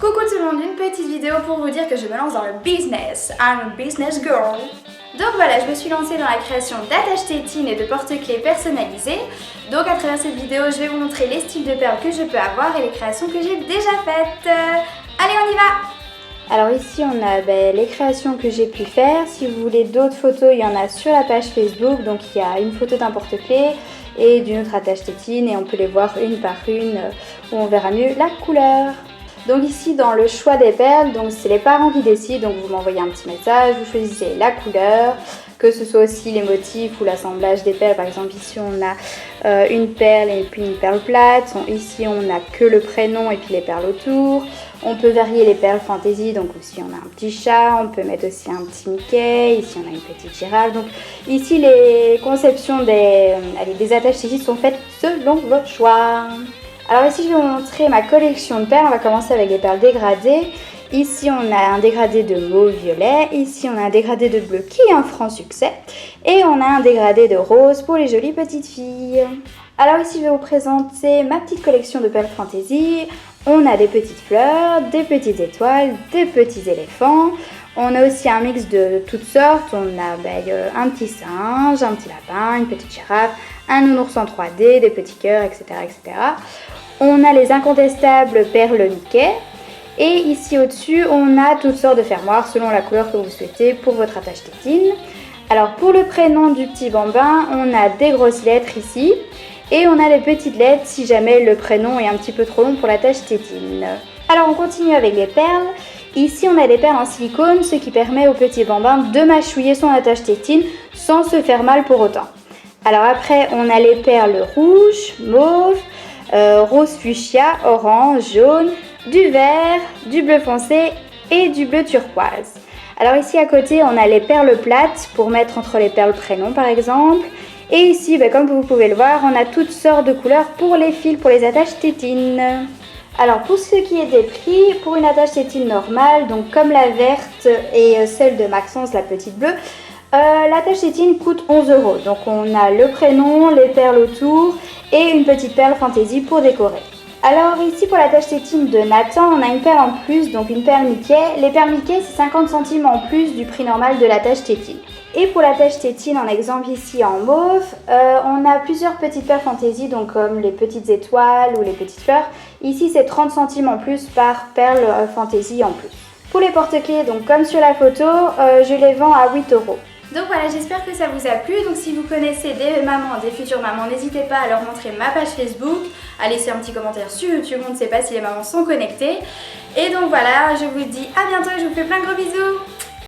Coucou tout le monde, une petite vidéo pour vous dire que je me lance dans le business. I'm a business girl. Donc voilà, je me suis lancée dans la création d'attaches tétines et de porte-clés personnalisés. Donc à travers cette vidéo, je vais vous montrer les styles de perles que je peux avoir et les créations que j'ai déjà faites. Allez, on y va! Alors ici on a les créations que j'ai pu faire. Si vous voulez d'autres photos, il y en a sur la page Facebook. Donc il y a une photo d'un porte-clés et d'une autre attache tétine et on peut les voir une par une où on verra mieux la couleur. Donc ici dans le choix des perles, donc c'est les parents qui décident, donc vous m'envoyez un petit message, vous choisissez la couleur, que ce soit aussi les motifs ou l'assemblage des perles. Par exemple ici on a une perle et puis une perle plate, ici on a que le prénom et puis les perles autour. On peut varier les perles fantaisie, donc ici on a un petit chat, on peut mettre aussi un petit Mickey, ici on a une petite girafe. Donc ici les conceptions des attaches tétines sont faites selon vos choix. Alors ici je vais vous montrer ma collection de perles. On va commencer avec les perles dégradées. Ici on a un dégradé de mauve violet, ici on a un dégradé de bleu qui est un franc succès et on a un dégradé de rose pour les jolies petites filles. Alors ici je vais vous présenter ma petite collection de perles fantaisie. On a des petites fleurs, des petites étoiles, des petits éléphants. On a aussi un mix de toutes sortes. On a un petit singe, un petit lapin, une petite girafe, un nounours en 3D, des petits cœurs, etc., etc. On a les incontestables perles Mickey. Et ici au-dessus, on a toutes sortes de fermoirs selon la couleur que vous souhaitez pour votre attache tétine. Alors pour le prénom du petit bambin, on a des grosses lettres ici. Et on a les petites lettres si jamais le prénom est un petit peu trop long pour l'attache tétine. Alors on continue avec les perles. Ici on a des perles en silicone, ce qui permet au petit bambin de mâchouiller son attache tétine sans se faire mal pour autant. Alors après on a les perles rouges, mauve, rose fuchsia, orange, jaune, du vert, du bleu foncé et du bleu turquoise. Alors ici à côté on a les perles plates pour mettre entre les perles prénoms par exemple. Et ici, comme vous pouvez le voir, on a toutes sortes de couleurs pour les fils, pour les attaches tétines. Alors pour ce qui est des prix, pour une attache tétine normale, donc comme la verte et celle de Maxence, la petite bleue, l'attache tétine coûte 11 €. Donc on a le prénom, les perles autour et une petite perle fantaisie pour décorer. Alors ici pour l'attache tétine de Nathan, on a une perle en plus, donc une perle Mickey. Les perles Mickey, c'est 50 centimes en plus du prix normal de l'attache tétine. Et pour l'attache tétine, en exemple ici en mauve, on a plusieurs petites perles fantaisie, donc comme les petites étoiles ou les petites fleurs. Ici c'est 30 centimes en plus par perle fantaisie en plus. Pour les porte-clés, donc comme sur la photo, je les vends à 8 €. Donc voilà, j'espère que ça vous a plu. Donc si vous connaissez des mamans, des futures mamans, n'hésitez pas à leur montrer ma page Facebook, à laisser un petit commentaire sur YouTube, on ne sait pas si les mamans sont connectées. Et donc voilà, je vous dis à bientôt et je vous fais plein de gros bisous.